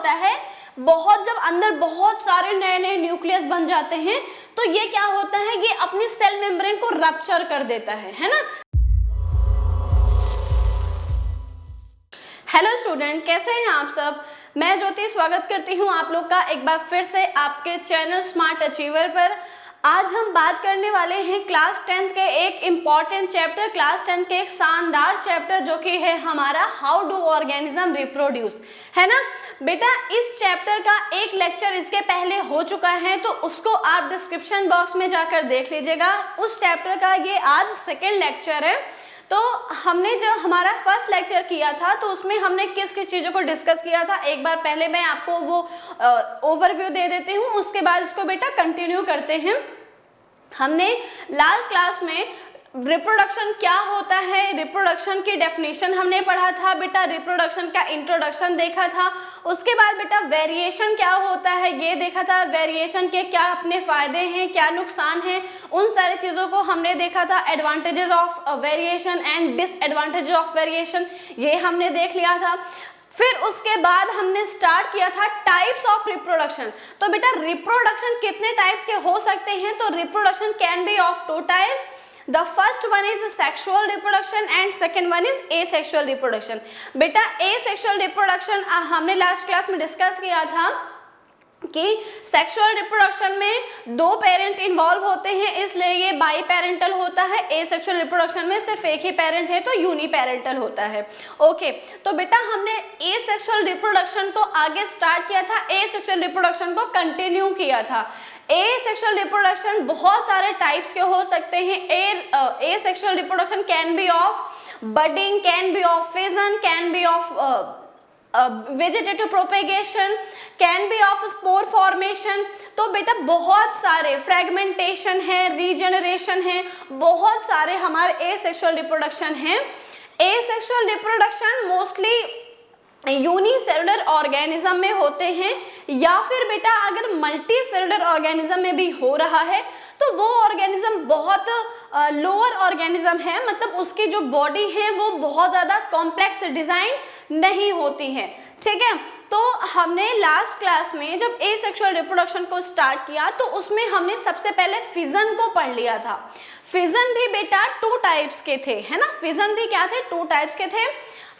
होता है, बहुत जब अंदर बहुत सारे नए नए न्यूक्लियस बन जाते हैं तो ये क्या होता है, ये अपनी सेल मेम्ब्रेन को रप्चर कर देता है ना। हेलो स्टूडेंट, कैसे हैं आप सब। मैं ज्योति स्वागत करती हूं आप लोग का एक बार फिर से आपके चैनल स्मार्ट अचीवर पर। आज हम बात करने वाले हैं क्लास 10th के एक इम्पॉर्टेंट चैप्टर, क्लास 10th के एक शानदार चैप्टर जो कि है हमारा हाउ डू ऑर्गेनिज्म रिप्रोड्यूस, है ना बेटा। इस चैप्टर का एक लेक्चर इसके पहले हो चुका है तो उसको आप डिस्क्रिप्शन बॉक्स में जाकर देख लीजिएगा। उस चैप्टर का ये आज सेकेंड लेक्चर है। तो हमने जब हमारा फर्स्ट लेक्चर किया था तो उसमें हमने किस किस चीज़ों को डिस्कस किया था, एक बार पहले मैं आपको वो ओवरव्यू दे देती हूँ, उसके बाद इसको बेटा कंटिन्यू करते हैं। हमने लास्ट क्लास में रिप्रोडक्शन क्या होता है, रिप्रोडक्शन की डेफिनेशन हमने पढ़ा था बेटा, रिप्रोडक्शन का इंट्रोडक्शन देखा था। उसके बाद बेटा वेरिएशन क्या होता है ये देखा था, वेरिएशन के क्या अपने फायदे हैं, क्या नुकसान हैं, उन सारी चीज़ों को हमने देखा था। Advantages of variation and disadvantages of variation ये हमने देख लिया था। फिर उसके बाद हमने स्टार्ट किया था टाइप्स ऑफ रिप्रोडक्शन। तो बेटा रिप्रोडक्शन कितने टाइप्स के हो सकते हैं, तो reproduction can be of two types. The first one is sexual reproduction and second one is asexual reproduction। बेटा asexual reproduction हमने लास्ट क्लास में डिस्कस किया था कि सेक्सुअल रिप्रोडक्शन में दो पेरेंट इन्वॉल्व होते हैं, इसलिए ये बाई पेरेंटल होता है। एसेक्सुअल रिप्रोडक्शन में सिर्फ एक ही पेरेंट है तो यूनी पेरेंटल होता है। ओके, तो बेटा हमने एसेक्सुअल रिप्रोडक्शन को आगे स्टार्ट किया था, एसेक्सुअल रिप्रोडक्शन को कंटिन्यू किया था। एसेक्सुअल रिप्रोडक्शन बहुत सारे टाइप्स के हो सकते हैं। Asexual reproduction can be of budding, can be of fission, can be of vegetative propagation, can be of spore formation. तो बेटा बहुत सारे फ्रेगमेंटेशन है, रीजनरेशन है, बहुत सारे हमारे एसेक्सुअल रिप्रोडक्शन हैं। Asexual reproduction mostly unicellular organism में होते हैं, या फिर बेटा अगर मल्टी सेलुलर ऑर्गेनिज्म में भी हो रहा है तो वो ऑर्गेनिज्म बहुत लोअर ऑर्गेनिज्म है, मतलब उसकी जो बॉडी है वो बहुत ज़्यादा कॉम्प्लेक्स डिज़ाइन नहीं होती है। ठीक है, तो हमने लास्ट क्लास में जब एसेक्सुअल रिप्रोडक्शन को स्टार्ट किया तो उसमें हमने सबसे पहले फिजन को पढ़ लिया था। फिजन भी बेटा टू टाइप्स के थे, है ना। फिजन भी क्या थे, टू टाइप्स के थे।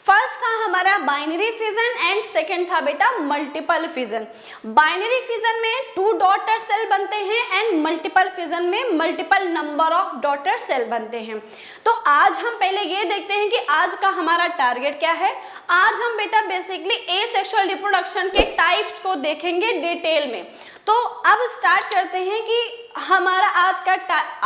फर्स्ट था हमारा बाइनरी फिजन एंड सेकंड था बेटा मल्टीपल फिजन। बाइनरी फिजन में टू डॉटर सेल बनते हैं एंड मल्टीपल फिजन में multiple number of daughter cell बनते हैं। तो आज हम पहले ये देखते हैं कि आज का हमारा टारगेट क्या है। आज हम बेटा बेसिकली एसेक्सुअल रिप्रोडक्शन के टाइप्स को देखेंगे डिटेल में। तो अब स्टार्ट करते हैं कि हमारा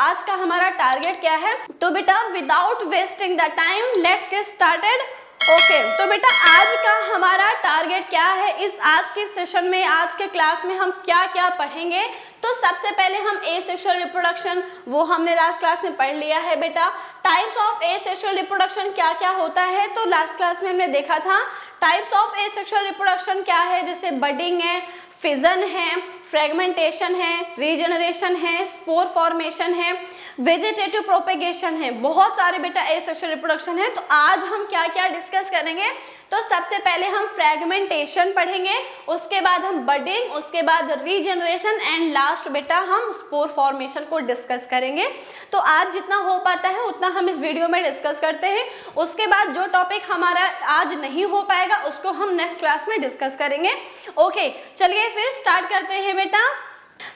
आज का हमारा टारगेट क्या है। तो बेटा without wasting the time let's get started. Okay, तो बेटा आज का हमारा टारगेट क्या है, इस आज के सेशन में, आज के क्लास में हम क्या क्या पढ़ेंगे। तो सबसे पहले हम एसेक्सुअल रिप्रोडक्शन, वो हमने लास्ट क्लास में पढ़ लिया है बेटा। टाइप्स ऑफ एसेक्सुअल रिप्रोडक्शन क्या क्या होता है, तो लास्ट क्लास में हमने देखा था टाइप्स ऑफ एसेक्सुअल रिप्रोडक्शन क्या है, जैसे बडिंग है, फिजन है, फ्रेगमेंटेशन है, रीजनरेशन है, स्पोर फॉर्मेशन है, वेजिटेटिव प्रोपेगेशन है, बहुत सारे बेटा एसेक्सुअल रिप्रोडक्शन है। तो आज हम क्या क्या डिस्कस करेंगे, तो सबसे पहले हम फ्रेगमेंटेशन पढ़ेंगे, उसके बाद हम बडिंग, उसके बाद रीजनरेशन एंड लास्ट बेटा हम स्पोर फॉर्मेशन को डिस्कस करेंगे। तो आज जितना हो पाता है उतना हम इस वीडियो में डिस्कस करते हैं। उसके बाद जो टॉपिक हमारा आज नहीं हो पाएगा उसको हम नेक्स्ट क्लास में डिस्कस करेंगे। ओके, चलिए फिर स्टार्ट करते हैं बेटा।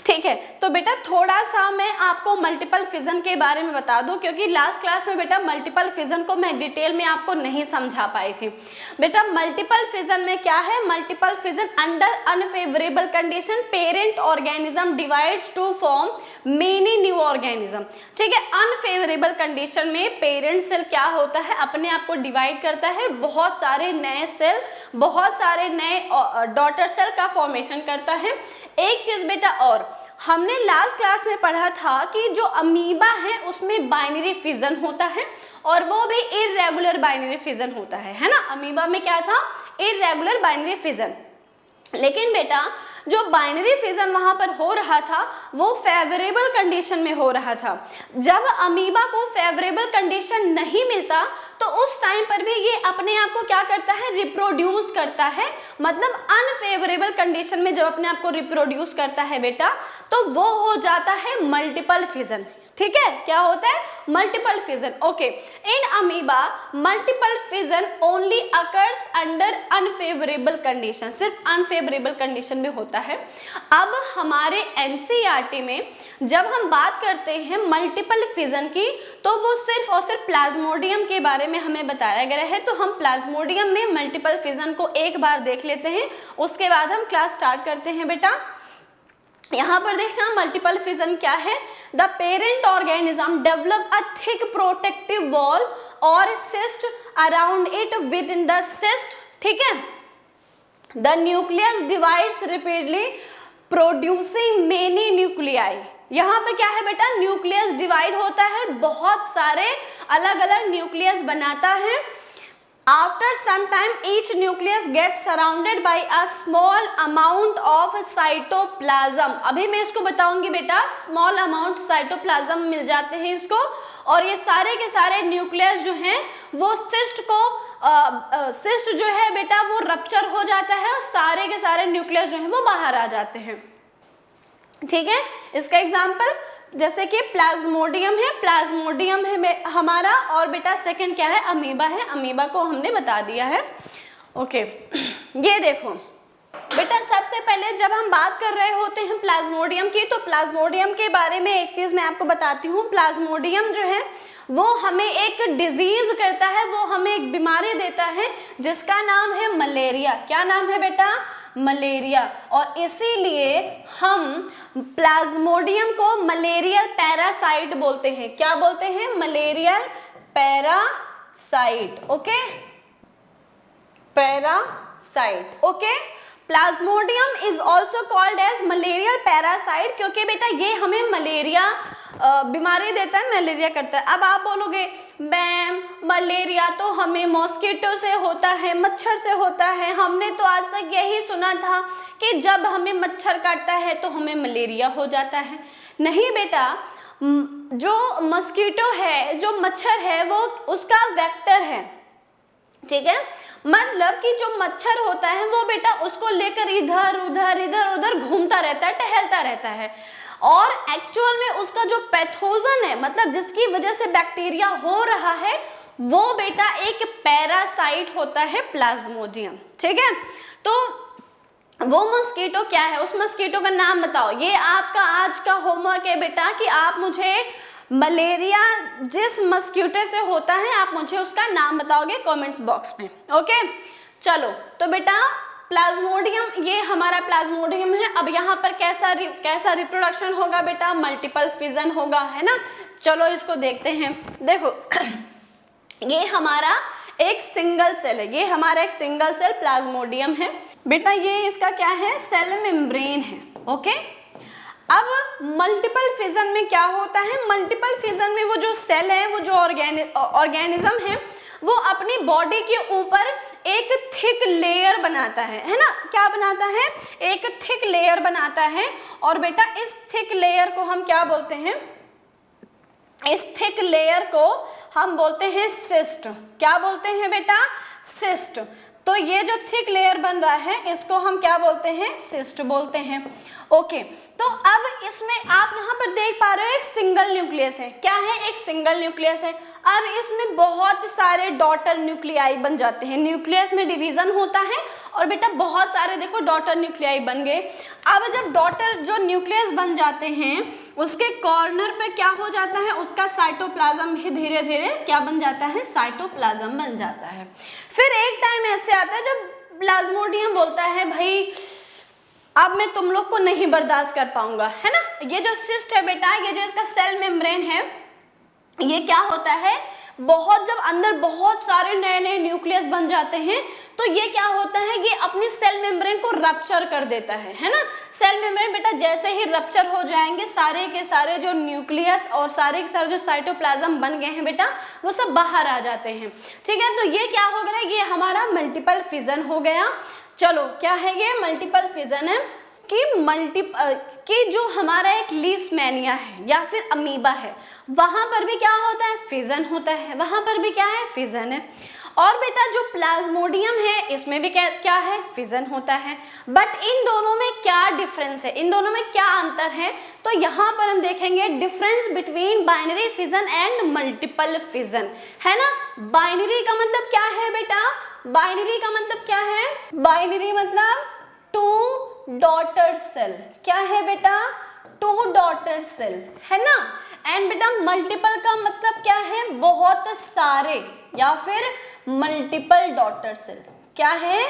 ठीक है, तो बेटा थोड़ा सा मैं आपको मल्टीपल फिजन के बारे में बता दूं, क्योंकि लास्ट क्लास में बेटा मल्टीपल फिजन को मैं डिटेल में आपको नहीं समझा पाई थी। बेटा मल्टीपल फिजन में क्या है, multiple fission under unfavourable condition parent organism divides to form many new organism. ठीक है, अनफेवरेबल कंडीशन में पेरेंट सेल क्या होता है, अपने आप को डिवाइड करता है, बहुत सारे नए सेल, बहुत सारे नए डॉटर सेल का फॉर्मेशन करता है। एक चीज बेटा और हमने लास्ट क्लास में पढ़ा था कि जो अमीबा है उसमें बाइनरी फिजन होता है और वो भी इर्रेगुलर बाइनरी फिजन होता है ना। अमीबा में क्या था, इर्रेगुलर बाइनरी फिजन। लेकिन बेटा जो बाइनरी फिजन वहां पर हो रहा था वो फेवरेबल कंडीशन में हो रहा था। जब अमीबा को फेवरेबल कंडीशन नहीं मिलता तो उस टाइम पर भी ये अपने आप को क्या करता है, रिप्रोड्यूस करता है। मतलब अनफेवरेबल कंडीशन में जब अपने आप को रिप्रोड्यूस करता है बेटा, तो वो हो जाता है मल्टीपल फिजन। ठीक है, क्या होता है, multiple fission. Okay, in amoeba multiple fission only occurs under unfavourable condition, सिर्फ अनफेवरेबल कंडीशन में होता है। अब हमारे एनसीईआरटी में जब हम बात करते हैं मल्टीपल फिजन की, तो वो सिर्फ और सिर्फ प्लाज्मोडियम के बारे में हमें बताया गया है। तो हम प्लाज्मोडियम में मल्टीपल फिजन को एक बार देख लेते हैं, उसके बाद हम क्लास स्टार्ट करते हैं बेटा। यहाँ पर देखना मल्टीपल फिजन क्या है। The parent organism develop a thick protective wall और cyst around it with in the cyst. ठीक है, the nucleus divides repeatedly producing many nuclei. यहाँ पर क्या है बेटा, न्यूक्लियस डिवाइड होता है, बहुत सारे अलग अलग न्यूक्लियस बनाता है। After some time, each nucleus gets surrounded by a small amount of cytoplasm। अभी मैं इसको बताऊंगी बेटा, small amount cytoplasm मिल जाते हैं इसको, और ये सारे के सारे न्यूक्लियस जो हैं वो सिस्ट को सिस्ट जो है बेटा वो रप्चर हो जाता है और सारे के सारे न्यूक्लियस जो हैं वो बाहर आ जाते हैं। ठीक है, इसका एग्जाम्पल जैसे कि प्लाज्मोडियम है, प्लाज्मोडियम है हमारा, और बेटा सेकंड क्या है, अमीबा है। अमीबा को हमने बता दिया है। ओके, ये देखो बेटा, सबसे पहले जब हम बात कर रहे होते हैं प्लाज्मोडियम की, तो प्लाज्मोडियम के बारे में एक चीज मैं आपको बताती हूँ। प्लाज्मोडियम जो है वो हमें एक डिजीज करता है, वो हमें एक बीमारी देता है जिसका नाम है मलेरिया। क्या नाम है बेटा, मलेरिया। और इसीलिए हम प्लाज्मोडियम को मलेरियल पैरासाइट बोलते हैं। क्या बोलते हैं, malarial parasite. Okay, parasite. Okay, Plasmodium is also called as malarial parasite, क्योंकि बेटा ये हमें मलेरिया बीमारी देता है, मलेरिया करता है। अब आप बोलोगे मैम मलेरिया तो हमें मॉस्किटो से होता है, मच्छर से होता है, हमने तो आज तक यही सुना था कि जब हमें मच्छर काटता है तो हमें मलेरिया हो जाता है। नहीं बेटा, जो मॉस्किटो है, जो मच्छर है, वो उसका वेक्टर है। ठीक है, मतलब कि जो मच्छर होता है वो बेटा उसको लेकर इधर उधर इधर उधर घूमता रहता है, टहलता रहता है, और एक्चुअल में उसका जो पैथोजन है, मतलब जिसकी वजह से बैक्टीरिया हो रहा है, वो बेटा एक पैरासाइट होता है, प्लाज्मोडियम। ठीक है, तो वो मॉस्किटो क्या है, उस मॉस्किटो का नाम बताओ। ये आपका आज का होमवर्क है बेटा कि आप मुझे मलेरिया जिस मॉस्किटो से होता है आप मुझे उसका नाम बताओगे कमेंट्स बॉक्स में। ओके, चलो तो बेटा प्लाज्मोडियम, ये हमारा प्लाज्मोडियम है। अब यहाँ पर कैसा रिप्रोडक्शन होगा बेटा, मल्टीपल फिजन होगा, है ना। चलो इसको देखते हैं। देखो ये हमारा एक सिंगल सेल है, ये हमारा एक सिंगल सेल प्लाज्मोडियम है बेटा। ये इसका क्या है, सेल मेम्ब्रेन है। ओके, अब मल्टीपल फिजन में क्या होता है, मल्टीपल फिजन में वो जो सेल है, वो जो ऑर्गेनिज्म है, वो अपनी बॉडी के ऊपर एक थिक लेयर बनाता है ना। क्या बनाता है, एक थिक लेयर बनाता है। और बेटा इस थिक लेयर को हम क्या बोलते हैं, इस थिक लेयर को हम बोलते हैं सिस्ट। क्या बोलते हैं बेटा, सिस्ट। तो ये जो थिक लेयर बन रहा है इसको हम क्या बोलते हैं, सिस्ट बोलते हैं। ओके, तो अब इसमें आप यहाँ पर देख पा रहे हो एक सिंगल न्यूक्लियस है। क्या है, एक सिंगल न्यूक्लियस है। अब इसमें बहुत सारे डॉटर न्यूक्लियाई बन जाते हैं, न्यूक्लियस में डिवीजन होता है और बेटा बहुत सारे देखो डॉटर न्यूक्लियाई बन गए। अब जब डॉटर जो न्यूक्लियस बन जाते हैं उसके कॉर्नर पे क्या हो जाता है, उसका साइटोप्लाज्म भी धीरे धीरे क्या बन जाता है, साइटोप्लाज्म बन जाता है। फिर एक टाइम ऐसे आता है जब प्लाज्मोडियम बोलता है भाई अब मैं तुम लोग को नहीं बर्दाश्त कर पाऊंगा, है ना। ये जो सिस्ट है बेटा, ये जो इसका सेल मेम्ब्रेन है, ये क्या होता है, बहुत जब अंदर बहुत सारे नए नए न्यूक्लियस बन जाते हैं तो ये क्या होता है, ये अपनी सेल मेम्ब्रेन को रप्चर कर देता है ना। सेल मेम्ब्रेन बेटा जैसे ही रप्चर हो जाएंगे सारे के सारे जो न्यूक्लियस और सारे के सारे जो साइटोप्लाज्म बन गए हैं बेटा वो सब बाहर आ जाते हैं। ठीक है, तो ये क्या हो गया, ये हमारा मल्टीपल फिजन हो गया। चलो क्या है, ये मल्टीपल फिजन है। कि जो हमारा एक लीशमैनिया है या फिर अमीबा है, वहां पर भी क्या होता है, फिजन होता है, वहां पर भी क्या है, फिजन है। और बेटा जो प्लाज्मोडियम है इसमें भी क्या है, फिजन होता है। बट इन दोनों में क्या डिफरेंस है, इन दोनों में क्या अंतर है, तो यहाँ पर हम देखेंगे difference between binary fission and multiple fission, है ना। बाइनरी का मतलब क्या है बेटा, बाइनरी का मतलब क्या है, बाइनरी मतलब टू डॉटर सेल, क्या है बेटा, टू डॉटर सेल, है ना। एंड बेटा मल्टीपल का मतलब क्या है, बहुत सारे या फिर मल्टीपल डॉटर सेल, क्या है,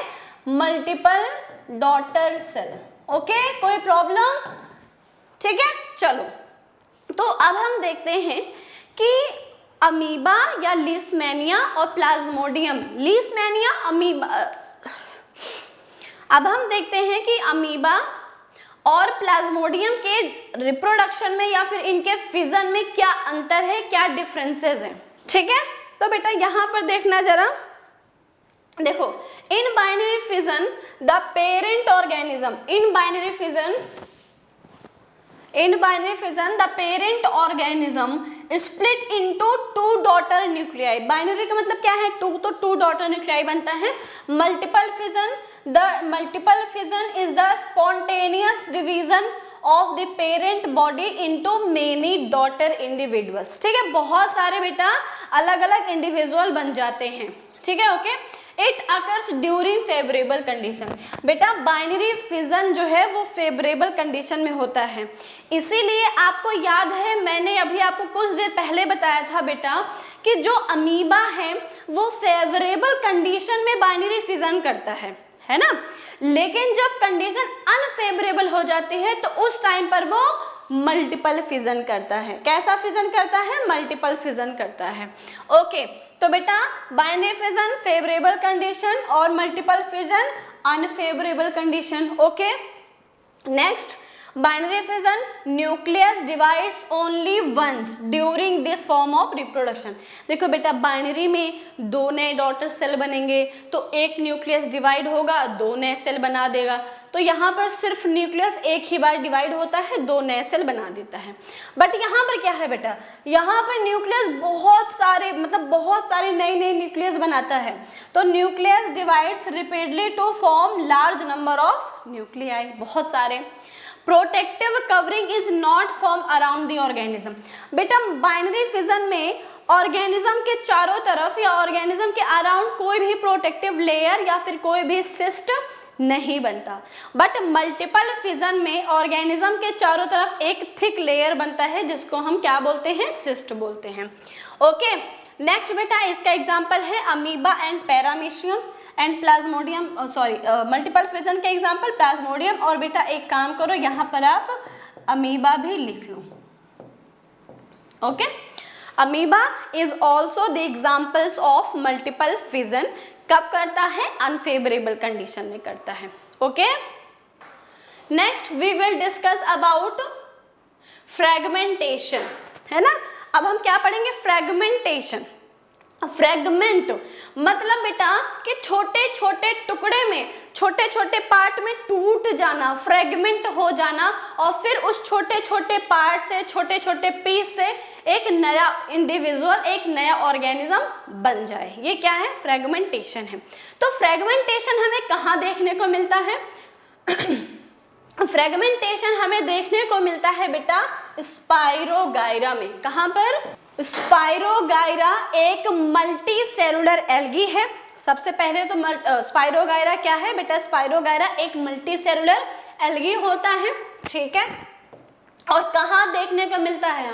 मल्टीपल डॉटर सेल। ओके, कोई प्रॉब्लम, ठीक है। चलो तो अब हम देखते हैं कि अमीबा या लीशमैनिया और प्लाज्मोडियम, लीशमैनिया अमीबा, अब हम देखते हैं कि अमीबा और प्लाज्मोडियम के रिप्रोडक्शन में या फिर इनके फिजन में क्या अंतर है, क्या डिफरेंसेस हैं, ठीक है। तो बेटा यहाँ पर देखना जरा, देखो in binary fission the parent organism, in binary fission the parent organism split into two daughter nuclei. Binary का मतलब क्या है, टू, तो टू डॉटर न्यूक्लियाई बनता है। Multiple fission, the multiple fission is the spontaneous division of the parent body into many daughter individuals, ठीक है, बहुत सारे बेटा अलग अलग इंडिविजुअल बन जाते हैं, ठीक है। Okay, it occurs during favourable condition, बेटा बाइनरी फिजन जो है वो फेवरेबल कंडीशन में होता है, इसीलिए आपको याद है मैंने अभी आपको कुछ देर पहले बताया था बेटा कि जो अमीबा है वो फेवरेबल कंडीशन में बाइनरी फिजन करता है ना, लेकिन जब कंडीशन अनफेवरेबल हो जाती है तो उस टाइम पर वो मल्टीपल फिजन करता है। कैसा फिजन करता है, मल्टीपल फिजन करता है। ओके, तो बेटा बाइनरी फिजन फेवरेबल कंडीशन और multiple fission unfavourable condition. Okay, next binary fission, nucleus divides only once during this form of reproduction. देखो बेटा बाइनरी में दो नए डॉटर सेल बनेंगे तो एक न्यूक्लियस डिवाइड होगा, दो नए सेल बना देगा, तो यहाँ पर सिर्फ न्यूक्लियस एक ही बार डिवाइड होता है, दो नए सेल बना देता है। बट यहाँ पर क्या है बेटा, यहाँ पर न्यूक्लियस बहुत सारे नए न्यूक्लियस बनाता है, तो nucleus divides repeatedly to form large number of nuclei, बहुत सारे। Protective covering is not form around the organism. बेटा बाइनरी फिजन में ऑर्गेनिज्म के चारों तरफ या ऑर्गेनिज्म के अराउंड कोई भी प्रोटेक्टिव लेयर या फिर कोई भी सिस्ट नहीं बनता, बट मल्टीपल फिजन में ऑर्गेनिज्म के चारों तरफ एक थिक लेयर बनता है जिसको हम क्या बोलते हैं, सिस्ट बोलते हैं। ओके, नेक्स्ट बेटा इसका एग्जांपल है amoeba and paramecium and Plasmodium, multiple fission के एग्जांपल प्लाज्मोडियम, और बेटा एक काम करो यहाँ पर आप अमीबा भी लिख लो। Okay, amoeba is also the examples of multiple fission. कब करता है, अनफेवरेबल कंडीशन में करता है। Okay, next we will discuss about fragmentation, है ना। अब हम क्या पढ़ेंगे, फ्रेगमेंटेशन। फ्रेगमेंट मतलब बेटा कि छोटे छोटे टुकड़े में, छोटे छोटे पार्ट में टूट जाना, फ्रेगमेंट हो जाना, और फिर उस छोटे छोटे पार्ट से, छोटे छोटे पीस से एक नया इंडिविजुअल, एक नया ऑर्गेनिज्म बन जाए, ये क्या है, फ्रेगमेंटेशन है। तो फ्रेगमेंटेशन हमें कहाँ देखने को मिलता है फ्रेगमेंटेशन हमें देखने को मिलता है बेटा स्पाइरोगाइरा में। कहाँ पर, स्पाइरोगाइरा एक मल्टी सेलुलर एल्गी है। सबसे पहले तो स्पाइरोगाइरा क्या है बेटा, स्पाइरोगाइरा एक मल्टी सेलुलर एल्गी होता है, ठीक है। और कहाँ देखने को मिलता है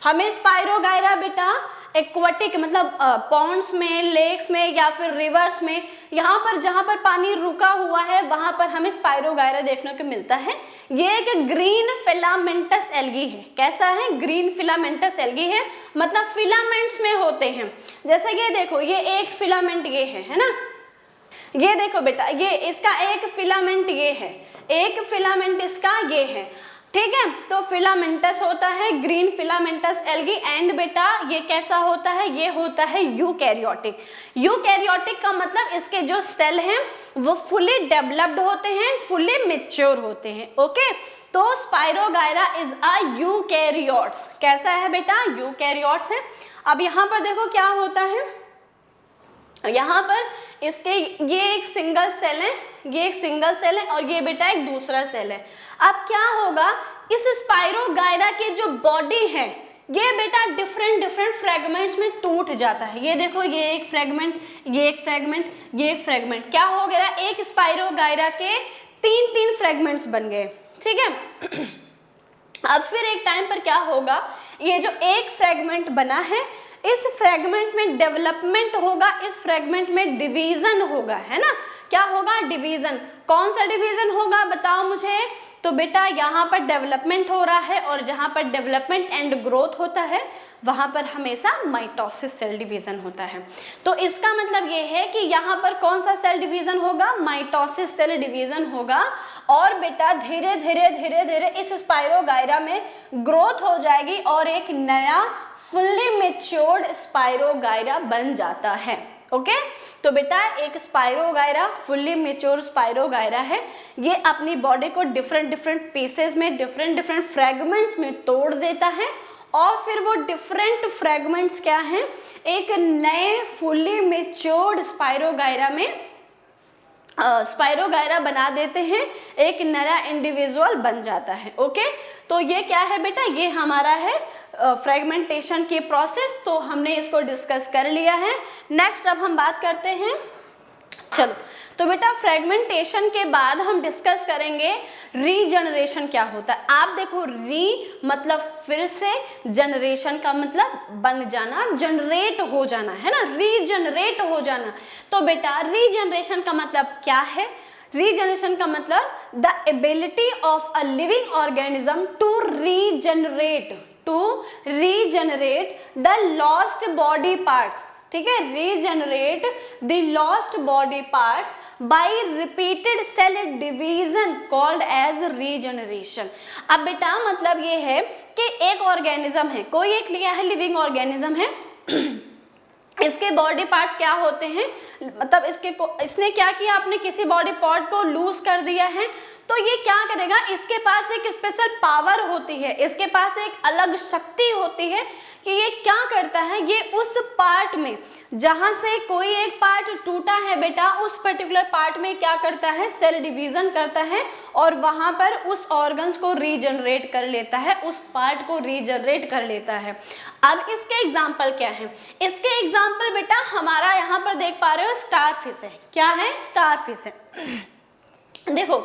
हमें स्पाइरोगाइरा बेटा एक्वाटिक मतलब पॉन्ड्स में, लेक्स में या फिर रिवर्स में, यहाँ पर जहाँ पर पानी रुका हुआ है वहाँ पर हमें स्पाइरोगाइरा देखने को मिलता है। ये एक ग्रीन फिलामेंटस एल्गी है। कैसा है, ग्रीन फिलामेंटस एल्गी है, मतलब फिलामेंट्स में होते हैं। जैसे ये देखो, ये एक फिलामेंट ये है ना, ये देखो बेटा, ये इसका एक फिलामेंट ये है, एक फिलामेंट इसका ये है, ठीक है। तो फिलामेंटस होता है ग्रीन फिलामेंटस एल्गी, एंड बेटा ये कैसा होता है, ये होता है यूकैरियोटिक। यूकैरियोटिक का मतलब इसके जो सेल हैं वो फुली डेवलप्ड होते हैं, फुली मैच्योर होते हैं। ओके, तो स्पाइरोगायरा इज अ यूकैरियोट्स। कैसा है बेटा, यूकैरियोट्स है। अब यहाँ पर देखो क्या होता है, यहाँ पर इसके ये एक सिंगल सेल है, ये एक सिंगल सेल है और ये बेटा एक दूसरा सेल है। अब क्या होगा, इस स्पाइरोगायरा के जो बॉडी है ये बेटा डिफरेंट डिफरेंट फ्रेगमेंट्स में टूट जाता है। ये देखो, ये एक फ्रेगमेंट, ये एक फ्रेगमेंट, ये एक फ्रेगमेंट, क्या हो गया, एक स्पाइरोगायरा के तीन तीन फ्रेगमेंट्स बन गए। ठीक है। अब फिर एक टाइम पर क्या होगा, ये जो एक फ्रेगमेंट बना है इस फ्रेगमेंट में डेवलपमेंट होगा, इस फ्रेगमेंट में डिवीजन होगा, है ना। क्या होगा, डिवीजन। कौन सा डिवीजन होगा बताओ मुझे। तो बेटा यहाँ पर डेवलपमेंट हो रहा है और जहाँ पर डेवलपमेंट एंड ग्रोथ होता है वहां पर हमेशा माइटोसिस सेल डिवीजन होता है। तो इसका मतलब ये है कि यहाँ पर कौन सा सेल डिवीजन होगा, माइटोसिस सेल डिवीजन होगा। और बेटा धीरे धीरे धीरे धीरे इस स्पाइरोगायरा में ग्रोथ हो जाएगी और एक नया फुल्ली मैच्योर्ड स्पाइरोगायरा बन जाता है। ओके, तो बेटा एक स्पाइरोगायरा फुल्ली मैच्योर स्पाइरोगायरा है, ये अपनी बॉडी को डिफरेंट डिफरेंट पीसेस में, डिफरेंट डिफरेंट फ्रेगमेंट्स में तोड़ देता है और फिर वो डिफरेंट फ्रेगमेंट्स क्या हैं, एक नए फुल्ली मैच्योर्ड स्पाइरोगायरा में स्पाइरोगायरा बना देते हैं, एक नया इंडिविजुअल बन जाता है। ओके, तो ये क्या है बेटा, ये हमारा है फ्रेगमेंटेशन की प्रोसेस। तो हमने इसको डिस्कस कर लिया है। नेक्स्ट अब हम बात करते हैं, चलो तो बेटा फ्रेगमेंटेशन के बाद हम डिस्कस करेंगे रीजनरेशन क्या होता है। आप देखो, री मतलब फिर से, जनरेशन का मतलब बन जाना, जनरेट हो जाना, है ना, रीजनरेट हो जाना। तो बेटा रीजनरेशन का मतलब क्या है, रीजनरेशन का मतलब the ability of a living organism to regenerate the lost body parts. ठीक है, regenerate the lost body parts by repeated cell division called as regeneration. अब बेटा मतलब ये है कि एक ऑर्गेनिज्म है, कोई एक लिया है लिविंग ऑर्गेनिज्म है, इसके बॉडी पार्ट्स क्या होते हैं, मतलब इसने क्या किया, आपने किसी बॉडी पार्ट को लूज कर दिया है तो ये क्या करेगा, इसके पास एक स्पेशल पावर होती है, इसके पास एक अलग शक्ति होती है कि ये क्या करता है, ये उस पार्ट में जहां से कोई एक पार्ट टूटा है बेटा, उस पर्टिकुलर पार्ट में क्या करता है, सेल डिवीजन करता है और वहां पर उस ऑर्गन्स को रीजनरेट कर लेता है, उस पार्ट को रीजनरेट कर लेता है। अब इसके एग्जाम्पल क्या है, इसके एग्जाम्पल बेटा हमारा यहाँ पर देख पा रहे हो स्टारफिश है। क्या है, स्टारफिश है। देखो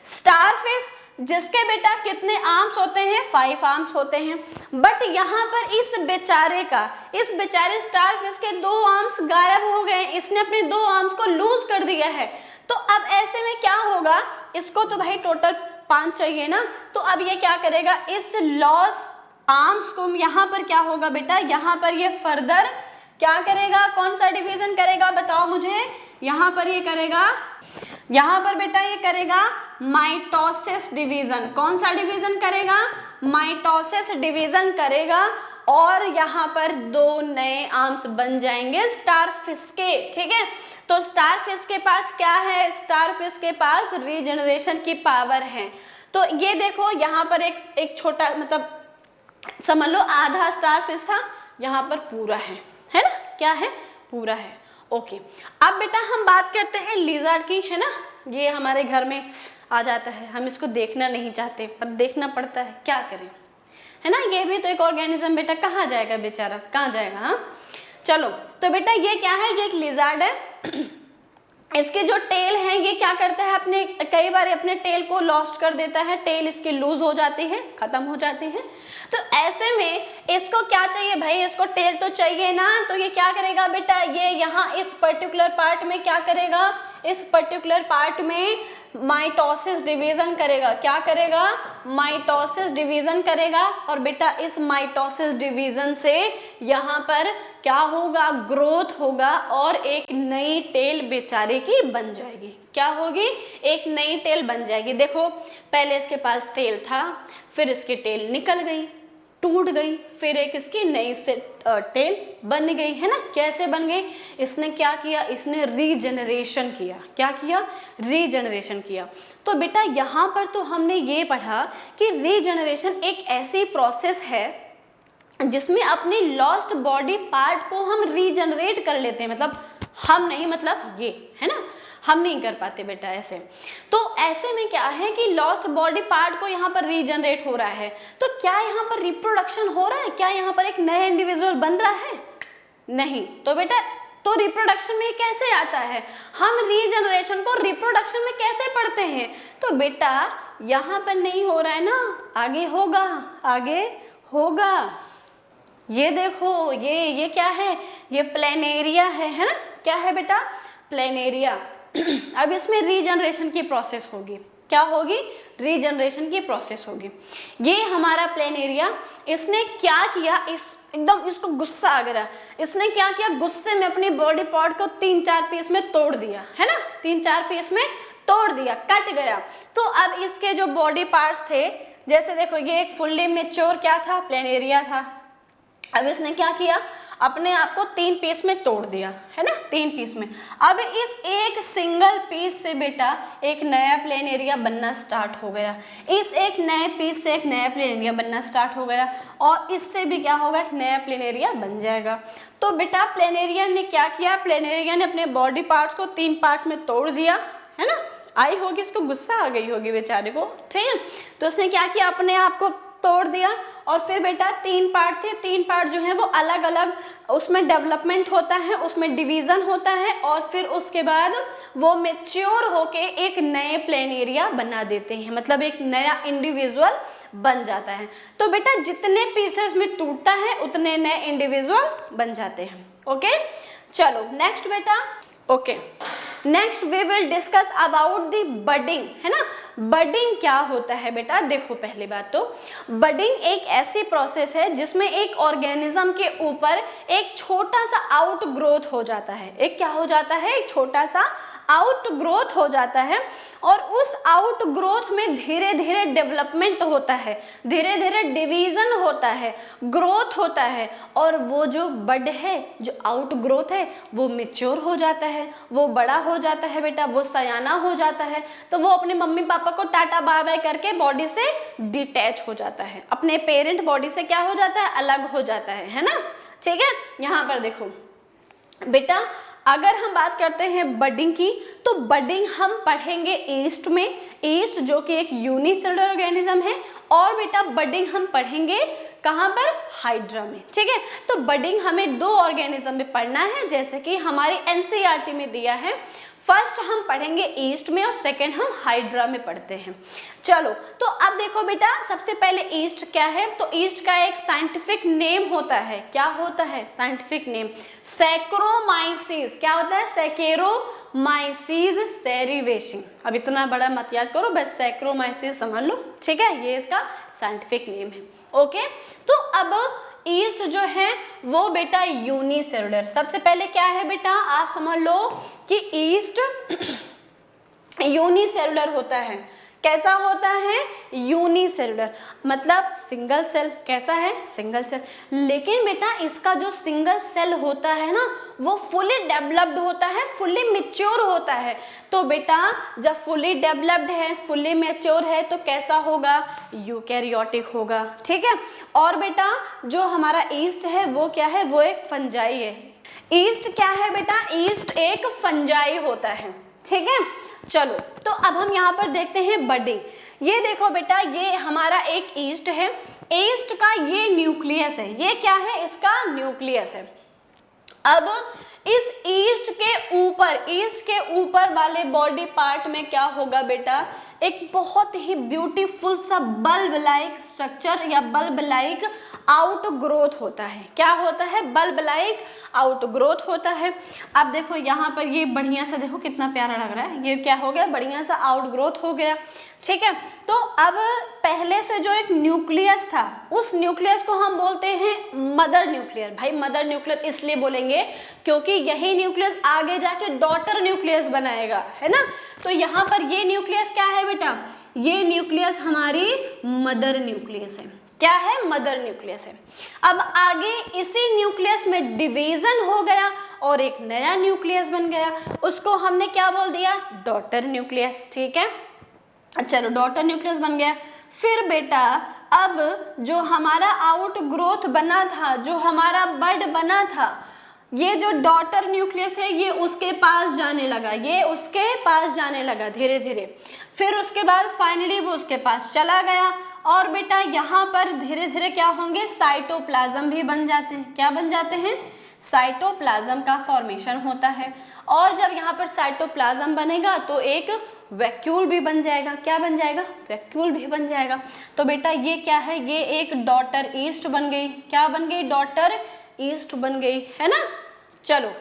स्टारफिश जिसके बेटा कितने आर्म्स होते हैं, 5 आर्म्स होते हैं, बट यहाँ पर इस बेचारे स्टारफिश के 2 आर्म्स गायब हो गए, इसने अपने 2 आर्म्स को लूज कर दिया है। तो अब ऐसे में क्या होगा, इसको तो भाई टोटल 5 चाहिए ना, तो अब ये क्या करेगा, इस लॉस आर्म्स को यहाँ पर क्या होगा बेटा, यहाँ पर ये फर्दर क्या करेगा, कौन सा डिवीजन करेगा बताओ मुझे, यहाँ पर ये करेगा, यहाँ पर बेटा ये करेगा माइटोसिस डिवीजन। कौन सा डिवीजन करेगा, माइटोसिस डिवीजन करेगा और यहाँ पर 2 नए आर्म्स बन जाएंगे स्टारफिश के। ठीक है, तो स्टारफिश के पास क्या है, स्टारफिश के पास रीजनरेशन की पावर है। तो ये देखो यहाँ पर एक छोटा, मतलब समझ लो आधा स्टारफिश था, यहाँ पर पूरा है ना, क्या है, पूरा है। ओके, अब बेटा हम बात करते हैं लिजर्ड की, है ना, ये हमारे घर में आ जाता है, हम इसको देखना नहीं चाहते पर देखना पड़ता है, क्या करें, है ना, ये भी तो एक ऑर्गेनिज्म बेटा, कहाँ जाएगा बेचारा, कहाँ जाएगा। हाँ चलो, तो बेटा ये क्या है, ये एक लिजर्ड है। इसके जो टेल है ये क्या करता है, अपने कई बार अपने टेल को लॉस्ट कर देता है, टेल इसकी लूज हो जाती है, खत्म हो जाती है। तो ऐसे में इसको क्या चाहिए भाई, इसको टेल तो चाहिए ना, तो ये क्या करेगा बेटा, ये यहाँ इस पर्टिकुलर पार्ट में क्या करेगा, इस पर्टिकुलर पार्ट में माइटोसिस डिवीजन करेगा। क्या करेगा? माइटोसिस डिवीजन करेगा। और बेटा इस माइटोसिस डिवीजन से यहाँ पर क्या होगा? ग्रोथ होगा और एक नई टेल बेचारे की बन जाएगी। क्या होगी? एक नई टेल बन जाएगी। देखो पहले इसके पास टेल था, फिर इसकी टेल निकल गई, टूट गई, फिर एक इसकी नई से टेल बन गई, है ना। कैसे बन गई? इसने क्या किया? इसने रीजनरेशन किया। क्या किया? रीजनरेशन किया। तो बेटा यहाँ पर तो हमने ये पढ़ा कि रीजनरेशन एक ऐसी प्रोसेस है जिसमें अपनी लॉस्ट बॉडी पार्ट को हम रीजनरेट कर लेते हैं। मतलब हम नहीं, मतलब ये, है ना, हम नहीं कर पाते बेटा ऐसे। तो ऐसे में क्या है कि लॉस्ट बॉडी पार्ट को यहाँ पर रीजनरेट हो रहा है। तो क्या यहाँ पर रिप्रोडक्शन हो रहा है? क्या यहाँ पर एक नया इंडिविजुअल बन रहा है? नहीं। तो बेटा तो रिप्रोडक्शन में कैसे आता है? हम रीजनरेशन को रिप्रोडक्शन में कैसे पढ़ते हैं? तो बेटा यहाँ पर नहीं हो रहा है ना, आगे होगा, आगे होगा। ये देखो ये क्या है? ये प्लेनेरिया है ना। क्या है बेटा? प्लेनेरिया। अब इसमें रीजनरेशन की प्रोसेस होगी। क्या होगी? रीजनरेशन की प्रोसेस होगी। ये हमारा प्लेनेरिया, इसने क्या किया? एकदम इसको गुस्सा आ गया। इसने क्या किया? गुस्से में अपनी बॉडी पार्ट को 3-4 पीस में तोड़ दिया, है ना। 3-4 पीस में तोड़ दिया, कट गया। तो अब इसके जो बॉडी पार्ट्स थे, जैसे देखो ये एक फुल्ली मैच्योर क्या था? प्लेनेरिया था। अब इसने क्या किया? अपने आप को 3 पीस में तोड़ दिया, है ना, 3 पीस में। अब इस एक सिंगल पीस से बेटा एक नया प्लेनेरिया बनना स्टार्ट हो गया। इस एक नए पीस से एक नया प्लेनेरिया बनना स्टार्ट हो गया और इससे भी क्या होगा? एक नया प्लेनेरिया बन जाएगा। तो बेटा प्लेनेरिया ने क्या किया? प्लेनेरिया ने अपने बॉडी पार्ट्स को 3 पार्ट में तोड़ दिया, है ना। आई होगी, इसको गुस्सा आ गई होगी बेचारे को, ठीक है। तो उसने क्या किया? अपने आप को तोड़ दिया। और फिर बेटा 3 पार्ट थे, 3 पार्ट जो है वो अलग अलग उसमें डेवलपमेंट होता है, उसमें डिवीजन होता है और फिर उसके बाद वो मैच्योर होके एक नए प्लेनेरिया बना देते हैं। मतलब एक नया इंडिविजुअल बन जाता है। तो बेटा जितने पीसेस में टूटता है उतने नए इंडिविजुअल बन जाते हैं। ओके, चलो नेक्स्ट बेटा। Okay, next we will discuss about the budding, है ना। बडिंग क्या होता है बेटा? देखो पहली बात तो बडिंग एक ऐसी प्रोसेस है जिसमें एक ऑर्गेनिज्म के ऊपर एक छोटा सा आउट ग्रोथ हो जाता है। एक क्या हो जाता है? एक छोटा सा आउट ग्रोथ हो जाता है और उस आउट ग्रोथ में धीरे धीरे डेवलपमेंट होता है, धीरे धीरे डिवीजन होता है, ग्रोथ होता है और वो जो बड है, जो आउट ग्रोथ है, वो मैच्योर हो जाता है, वो बड़ा हो जाता है बेटा, वो सयाना हो जाता है। तो वो अपने मम्मी पापा को टाटा बाय बाय करके बॉडी से डिटैच हो जाता है, अपने पेरेंट बॉडी से क्या हो जाता है? अलग हो जाता है ना। ठीक है, यहाँ पर देखो बेटा अगर हम बात करते हैं बडिंग की, तो बडिंग हम पढ़ेंगे ईस्ट में, ईस्ट जो कि एक यूनिसेलुलर ऑर्गेनिज्म है। और बेटा बडिंग हम पढ़ेंगे कहाँ पर? हाइड्रा में। ठीक है, तो बडिंग हमें 2 ऑर्गेनिज्म में पढ़ना है, जैसे कि हमारी एनसीईआरटी में दिया है। फर्स्ट हम पढ़ेंगे ईस्ट में और सेकंड हम हाइड्रा में पढ़ते हैं। चलो तो अब देखो बेटा, सबसे पहले ईस्ट क्या है? तो ईस्ट का एक साइंटिफिक नेम होता है। क्या होता है? Scientific name Saccharomyces. क्या होता है? सैकेरोमाइसीस सेरिवेशिंग। अब इतना बड़ा मत याद करो, बस सैक्रोमाइसीस समझ लो, ठीक है, ये इसका साइंटिफिक नेम है। ओके, तो अब ईस्ट जो है वो बेटा यूनिसेलुलर। सबसे पहले क्या है बेटा, आप समझ लो कि ईस्ट यूनिसेलुलर होता है। कैसा होता है? यूनिसेलुलर, मतलब सिंगल सेल। कैसा है? Single cell. लेकिन बेटा इसका जो सिंगल सेल होता है ना, वो फुली डेवलप्ड होता है, फुली मैच्योर होता है। तो बेटा जब फुली डेवलप्ड है, फुली मैच्योर है, तो कैसा होगा? यूकैरियोटिक होगा। ठीक है, और बेटा जो हमारा ईस्ट है वो क्या है? वो एक फंजाई है। ईस्ट क्या है बेटा? ईस्ट एक फंजाई होता है। ठीक है, चलो तो अब हम यहाँ पर देखते हैं बडिंग। ये देखो बेटा, ये हमारा एक ईस्ट है। ईस्ट का ये न्यूक्लियस है। ये क्या है? इसका न्यूक्लियस है। अब इस ईस्ट के ऊपर वाले बॉडी पार्ट में क्या होगा बेटा? एक बहुत ही ब्यूटीफुल सा बल्ब लाइक स्ट्रक्चर या बल्ब लाइक आउट ग्रोथ होता है। क्या होता है? बल्ब लाइक आउट ग्रोथ होता है। अब देखो यहाँ पर ये बढ़िया सा, देखो कितना प्यारा लग रहा है, ये क्या हो गया? बढ़िया सा आउट ग्रोथ हो गया। ठीक है, तो अब पहले से जो एक न्यूक्लियस था, उस न्यूक्लियस को हम बोलते हैं मदर न्यूक्लियर। भाई मदर न्यूक्लियर इसलिए बोलेंगे क्योंकि यही न्यूक्लियस आगे जाके डॉटर न्यूक्लियस बनाएगा, है ना। तो यहाँ पर ये न्यूक्लियस क्या है बेटा? ये न्यूक्लियस हमारी मदर न्यूक्लियस है। क्या है? मदर न्यूक्लियस है। अब आगे इसी न्यूक्लियस में डिवीजन हो गया और एक नया न्यूक्लियस बन गया, उसको हमने क्या बोल दिया? Daughter nucleus. ठीक है, चलो डॉटर न्यूक्लियस बन गया। फिर बेटा अब जो हमारा आउट ग्रोथ बना था, जो हमारा बड बना था, ये जो डॉटर न्यूक्लियस है ये उसके पास जाने लगा, ये उसके पास जाने लगा धीरे धीरे। फिर उसके बाद फाइनली वो उसके पास चला गया और बेटा यहाँ पर धीरे धीरे क्या होंगे? साइटोप्लाज्म भी बन जाते हैं। क्या बन जाते हैं? साइटोप्लाज्म का फॉर्मेशन होता है। और जब यहाँ पर साइटोप्लाज्म बनेगा तो एक वैक्यूल भी बन जाएगा। क्या बन जाएगा? वैक्यूल भी बन जाएगा। तो बेटा ये क्या है? ये एक डॉटर ईस्ट बन गई। क्या बन गई? डॉटर ईस्ट बन गई, है ना। चलो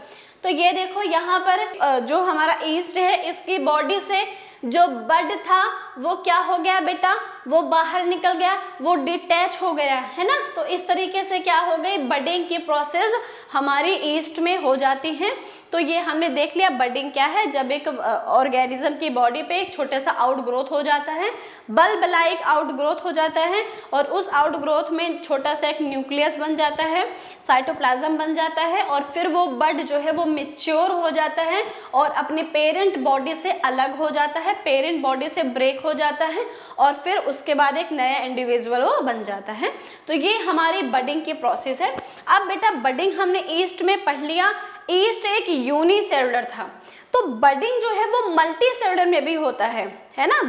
तो ये देखो यहाँ पर जो हमारा ईस्ट है, इसकी बॉडी से जो बड था वो क्या हो गया बेटा? वो बाहर निकल गया, वो डिटैच हो गया, है ना। तो इस तरीके से क्या हो गई? बडिंग की प्रोसेस हमारी ईस्ट में हो जाती है। तो ये हमने देख लिया बडिंग क्या है, जब एक ऑर्गेनिज्म की बॉडी पे एक छोटा सा आउट ग्रोथ हो जाता है, बल्ब लाइक आउट ग्रोथ हो जाता है, और उस आउट ग्रोथ में छोटा सा एक न्यूक्लियस बन जाता है, साइटोप्लाज्म बन जाता है, और फिर वो बड जो है वो मैच्योर हो जाता है और अपने पेरेंट बॉडी से अलग हो जाता है, पेरेंट बॉडी से ब्रेक हो जाता है, और फिर उसके बाद एक नया इंडिविजुअल वो बन जाता है। तो ये हमारी बडिंग की प्रोसेस है। अब बेटा बडिंग हमने ईस्ट में पढ़ लिया, ईस्ट एक यूनिसेलुलर था। तो बडिंग जो है वो मल्टी सेलुलर में भी होता है ना।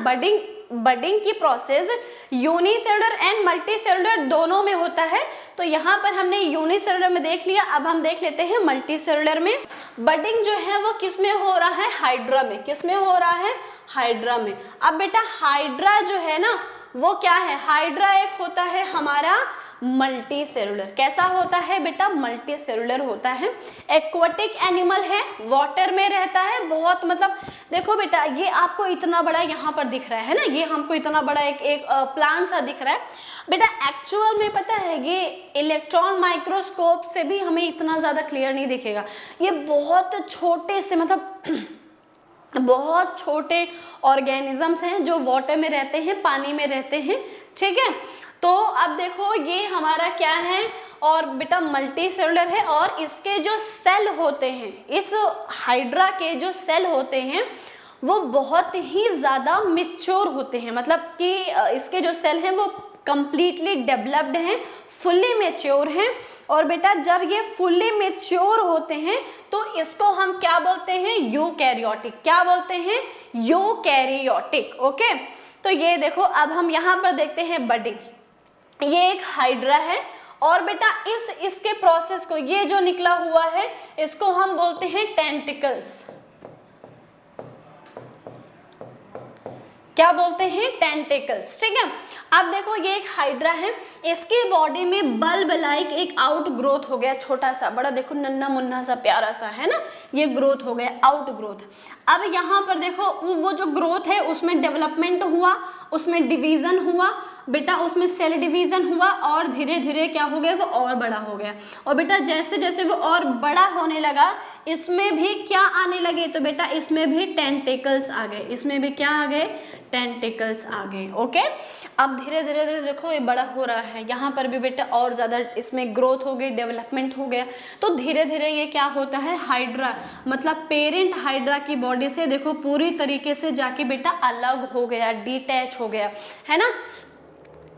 बडिंग की process unicellular and multi cellular दोनों में होता है। तो यहाँ पर हमने यूनिसेलुलर में देख लिया, अब हम देख लेते हैं मल्टी सेलुलर में। बडिंग जो है वो किस में हो रहा है? हाइड्रा में। किस में हो रहा है? हाइड्रा में। अब बेटा हाइड्रा जो है ना वो क्या है? हाइड्रा एक होता है हमारा मल्टी सेलुलर। कैसा होता है बेटा? मल्टी सेलुलर होता है। एक्वाटिक एनिमल है, वाटर में रहता है, बहुत मतलब देखो बेटा ये आपको इतना बड़ा यहाँ पर दिख रहा है ना, ये हमको इतना बड़ा एक प्लांट सा दिख रहा है बेटा। एक्चुअल में पता है ये इलेक्ट्रॉन माइक्रोस्कोप से भी हमें इतना ज्यादा क्लियर नहीं दिखेगा। ये बहुत छोटे से मतलब बहुत छोटे ऑर्गेनिजम्स हैं जो वाटर में रहते हैं, पानी में रहते हैं। ठीक है, तो अब देखो ये हमारा क्या है? और बेटा मल्टी सेलुलर है, और इसके जो सेल होते हैं, इस हाइड्रा के जो सेल होते हैं वो बहुत ही ज़्यादा मैच्योर होते हैं। मतलब कि इसके जो सेल हैं वो कंप्लीटली डेवलप्ड हैं, फुल्ली मैच्योर हैं। और बेटा जब ये फुल्ली मैच्योर होते हैं तो इसको हम क्या बोलते हैं? यूकैरियोटिक। क्या बोलते हैं? यूकैरियोटिक। ओके, तो ये देखो अब हम यहाँ पर देखते हैं बडिंग। ये एक हाइड्रा है, और बेटा इसके प्रोसेस को, ये जो निकला हुआ है इसको हम बोलते हैं टेंटिकल्स। क्या बोलते हैं? टेंटिकल्स। ठीक है, अब देखो ये एक हाइड्रा है, इसकी बॉडी में बल्ब लाइक एक आउट ग्रोथ हो गया, छोटा सा, बड़ा देखो नन्ना मुन्ना सा प्यारा सा, है ना, ये ग्रोथ हो गया, आउट ग्रोथ। अब यहाँ पर देखो वो जो ग्रोथ है उसमें डेवलपमेंट हुआ, उसमें डिवीजन हुआ बेटा, उसमें सेल डिवीजन हुआ, और धीरे धीरे क्या हो गया? वो और बड़ा हो गया। और बेटा जैसे जैसे वो और बड़ा होने लगा इसमें भी क्या आने लगे? तो बेटा इसमें भी टेंटिकल्स आ गए। इसमें भी क्या आ गए? टेंटिकल्स आ गए। ओके, अब धीरे धीरे धीरे देखो ये बड़ा हो रहा है, यहाँ पर भी बेटा और ज़्यादा इसमें ग्रोथ हो गई, डेवलपमेंट हो गया। तो धीरे धीरे ये क्या होता है? हाइड्रा मतलब पेरेंट हाइड्रा की बॉडी से देखो पूरी तरीके से जाके बेटा अलग हो गया, डिटैच हो गया, है ना।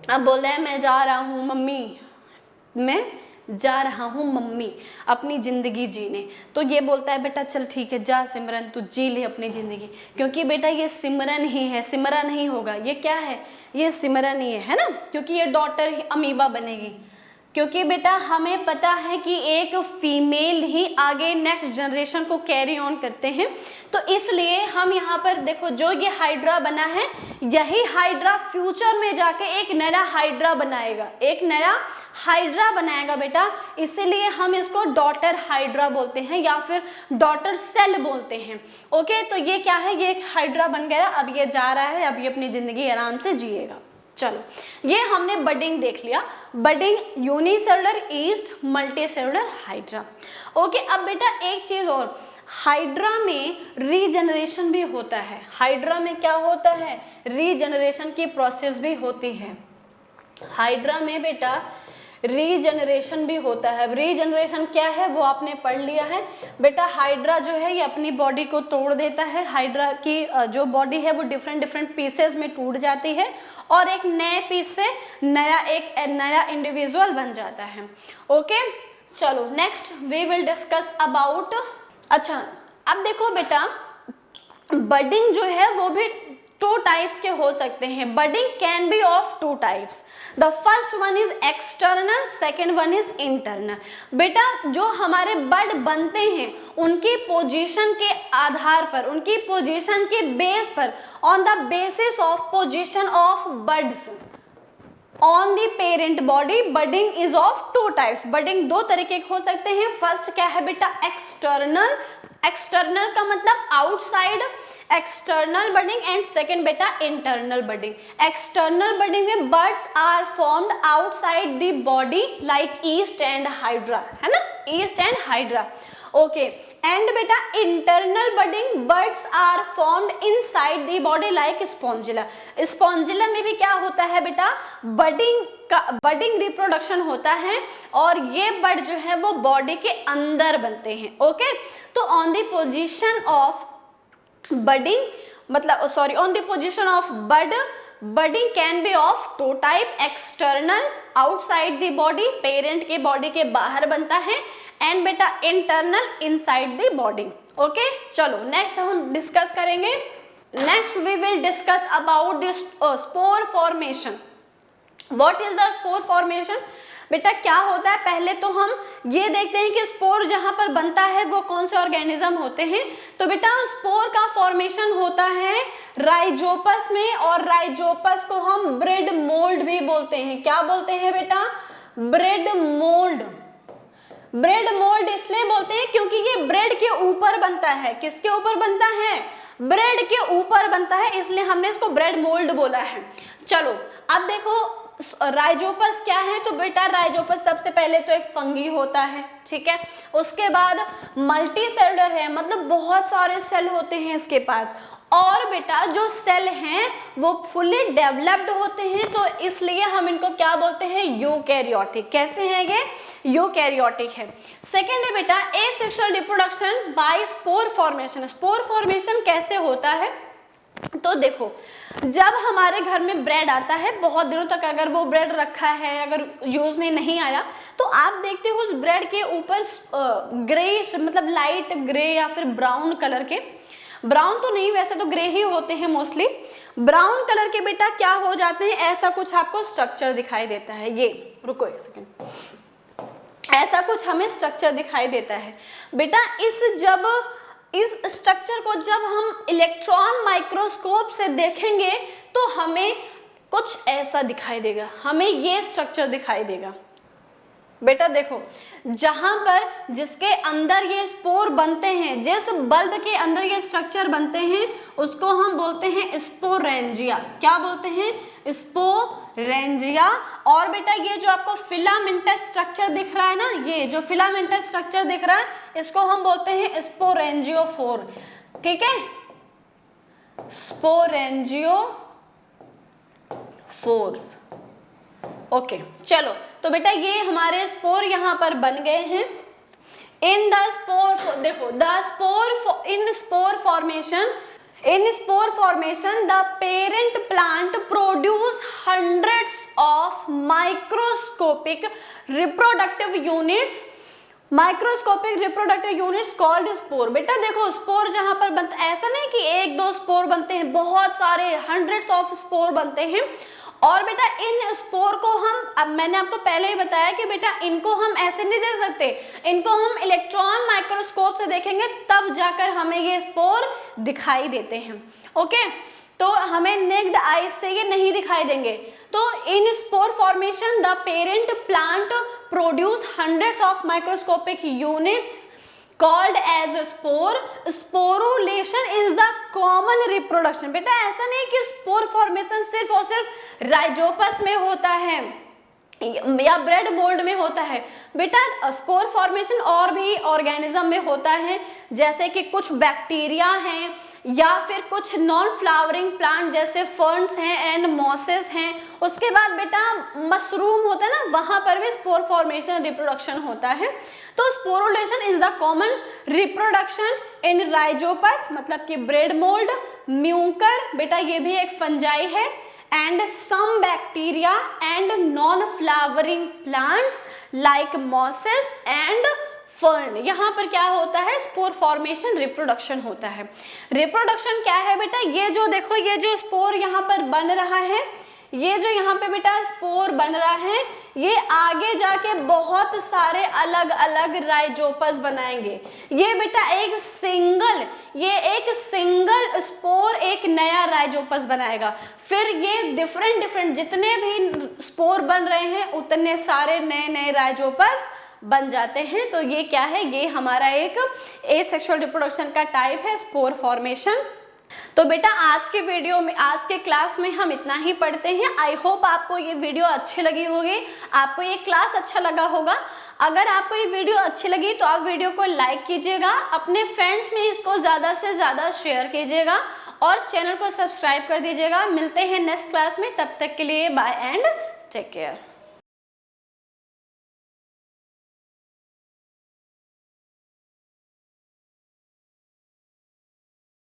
अब बोल रहा है मैं जा रहा हूँ मम्मी, मैं जा रहा हूँ मम्मी अपनी ज़िंदगी जीने। तो ये बोलता है बेटा चल ठीक है जा सिमरन तू जी ले अपनी ज़िंदगी, क्योंकि बेटा ये सिमरन ही है, सिमरन नहीं होगा, ये क्या है? ये सिमरन ही है ना, क्योंकि ये डॉटर अमीबा बनेगी, क्योंकि बेटा हमें पता है कि एक फीमेल ही आगे नेक्स्ट जनरेशन को कैरी ऑन करते हैं, तो इसलिए हम यहाँ पर देखो जो ये हाइड्रा बना है, यही हाइड्रा फ्यूचर में जाके एक नया हाइड्रा बनाएगा, एक नया हाइड्रा बनाएगा बेटा, इसीलिए हम इसको डॉटर हाइड्रा बोलते हैं या फिर डॉटर सेल बोलते हैं। ओके, तो ये क्या है, ये एक हाइड्रा बन गया, अब ये जा रहा है, अब ये अपनी जिंदगी आराम से जिएगा। चलो, ये हमने बडिंग देख लिया, budding unicellular east multicellular hydra. Okay, अब बेटा एक चीज और, हाइड्रा में रीजनरेशन भी होता है, हाइड्रा में क्या होता है, रीजनरेशन की प्रोसेस भी होती है, हाइड्रा में बेटा रीजनरेशन भी होता है। रीजनरेशन क्या है वो आपने पढ़ लिया है बेटा, हाइड्रा जो है ये अपनी बॉडी को तोड़ देता है, हाइड्रा की जो बॉडी है वो डिफरेंट डिफरेंट पीसेस में टूट जाती है और एक नए पीस से नया इंडिविजुअल बन जाता है। ओके, चलो next we will discuss about, अच्छा अब देखो बेटा बडिंग जो है वो भी टू टाइप्स के हो सकते हैं, budding can be of two types, the first one is external, second one is internal. बेटा जो हमारे बड बनते हैं उनकी पोजीशन के आधार पर, उनकी पोजीशन के बेस पर, on the basis of position of buds on the parent body, budding is of two types. Budding दो तरीके के हो सकते हैं, फर्स्ट क्या है बेटा एक्सटर्नल, एक्सटर्नल का मतलब outside, external budding, and second बेटा इंटरनल बडिंग। एक्सटर्नल बडिंग में buds are formed outside the body like yeast and hydra, है ना, yeast and hydra. Okay, and बेटा internal budding, buds are formed inside the body like spongilla. Spongilla में भी क्या होता है बेटा, बडिंग रिप्रोडक्शन होता है और ये बर्ड जो है वो बॉडी के अंदर बनते हैं। ओके, तो on the position of budding, मतलब sorry, on the position of bud, budding can be of two type, external outside the body, parent के बॉडी के बाहर बनता है, एंड बेटा internal inside the body. Okay, चलो नेक्स्ट हम डिस्कस करेंगे, next we will discuss about the spore formation. What is the spore formation? बेटा क्या होता है, पहले तो हम ये देखते हैं कि स्पोर जहां पर बनता है वो कौन से ऑर्गेनिज्म होते हैं। तो बेटा स्पोर का फॉर्मेशन होता है राइजोपस में, और राइजोपस को हम ब्रेड मोल्ड भी बोलते हैं। क्या बोलते हैं बेटा? Bread mould. ब्रेड मोल्ड इसलिए बोलते हैं क्योंकि ये ब्रेड के ऊपर बनता है। किसके ऊपर बनता है? ब्रेड के ऊपर बनता है, इसलिए हमने इसको ब्रेड मोल्ड बोला है। चलो अब देखो राइजोपस क्या है, तो बेटा राइजोपस सबसे पहले तो एक फंगी होता है, ठीक है। उसके बाद मल्टी सेलुलर है, मतलब बहुत सारे सेल होते हैं इसके पास, और बेटा जो सेल हैं वो फुली डेवलप्ड होते हैं, तो इसलिए हम इनको क्या बोलते हैं? यूकैरियोटिक। कैसे हैं ये? यूकैरियोटिक है। सेकेंड है बेटा asexual reproduction by spore formation. Spore formation कैसे होता है? तो देखो जब हमारे घर में ब्रेड आता है, बहुत दिनों तक अगर वो ब्रेड रखा है, अगर यूज में नहीं आया, तो आप देखते हो उस ब्रेड के ऊपर ग्रेइश, मतलब लाइट ग्रे या फिर ब्राउन कलर के, ब्राउन तो नहीं वैसे तो ग्रे ही होते हैं मोस्टली, ब्राउन कलर के बेटा क्या हो जाते हैं, ऐसा कुछ आपको स्ट्रक्चर दिखाई देता है। ये रुको एक सेकेंड, ऐसा कुछ हमें स्ट्रक्चर दिखाई देता है बेटा। इस स्ट्रक्चर को जब हम इलेक्ट्रॉन माइक्रोस्कोप से देखेंगे तो हमें कुछ ऐसा दिखाई देगा, हमें ये स्ट्रक्चर दिखाई देगा। बेटा देखो जहां पर जिसके अंदर ये स्पोर बनते हैं, जिस बल्ब के अंदर ये स्ट्रक्चर बनते हैं, उसको हम बोलते हैं स्पोरेंजिया। क्या बोलते हैं? स्पोरेंजिया। और बेटा ये जो आपको फिलामेंटस स्ट्रक्चर दिख रहा है ना, ये जो फिलामेंटस स्ट्रक्चर दिख रहा है, इसको हम बोलते हैं स्पोरेंजियोफोर। ठीक है, स्पोरेंजियोफोर्स। ओके चलो, तो बेटा ये हमारे स्पोर यहाँ पर बन गए हैं। इन द स्पोर, देखो the spore, in spore formation the parent plant produce hundreds of microscopic reproductive units, microscopic reproductive units called spore. बेटा देखो स्पोर जहां पर बनता, ऐसा नहीं कि एक दो स्पोर बनते हैं, बहुत सारे hundreds ऑफ स्पोर बनते हैं, और बेटा इन स्पोर को हम, अब मैंने आपको पहले ही बताया कि बेटा इनको हम ऐसे नहीं देख सकते, इनको हम इलेक्ट्रॉन माइक्रोस्कोप से देखेंगे तब जाकर हमें ये स्पोर दिखाई देते हैं। ओके, तो हमें नेक्ड आई से ये नहीं दिखाई देंगे। तो in spore formation the parent plant produce hundreds of microscopic units called as spore. Sporulation is the common reproduction. बेटा ऐसा नहीं कि स्पोर फॉर्मेशन सिर्फ और सिर्फ राइजोपस में होता है या ब्रेड मोल्ड में होता है। बेटा स्पोर फॉर्मेशन और भी ऑर्गेनिज्म में होता है, जैसे कि कुछ बैक्टीरिया हैं या फिर कुछ नॉन फ्लावरिंग प्लांट जैसे फर्न्स हैं एंड मॉसेस हैं। उसके बाद बेटा मशरूम होता है ना, वहां पर भी स्पोर फॉर्मेशन रिप्रोडक्शन होता है। तो sporulation is the common reproduction in Rhizopus, मतलब कि ब्रेड मोल्ड, म्यूकर, बेटा ये भी एक फंजाई है, and some bacteria and non flowering plants like mosses and fern. यहाँ पर क्या होता है, स्पोर फॉर्मेशन रिप्रोडक्शन होता है। रिप्रोडक्शन क्या है बेटा, ये जो देखो ये जो स्पोर यहाँ पर बन रहा है, ये जो यहाँ पे बेटा स्पोर बन रहा है, ये आगे जाके बहुत सारे अलग अलग राइजोपस बनाएंगे। ये बेटा एक सिंगल स्पोर एक नया राइजोपस बनाएगा। फिर ये डिफरेंट जितने भी स्पोर बन रहे हैं उतने सारे नए नए राइजोपस बन जाते हैं। तो ये क्या है, ये हमारा एक एसेक्सुअल रिप्रोडक्शन का टाइप है, स्पोर फॉर्मेशन। तो बेटा आज के वीडियो में, आज के क्लास में हम इतना ही पढ़ते हैं। आई होप आपको ये वीडियो अच्छी लगी होगी, आपको ये क्लास अच्छा लगा होगा। अगर आपको ये वीडियो अच्छी लगी तो आप वीडियो को लाइक कीजिएगा, अपने फ्रेंड्स में इसको ज़्यादा से ज़्यादा शेयर कीजिएगा और चैनल को सब्सक्राइब कर दीजिएगा। मिलते हैं नेक्स्ट क्लास में, तब तक के लिए बाय एंड टेक केयर।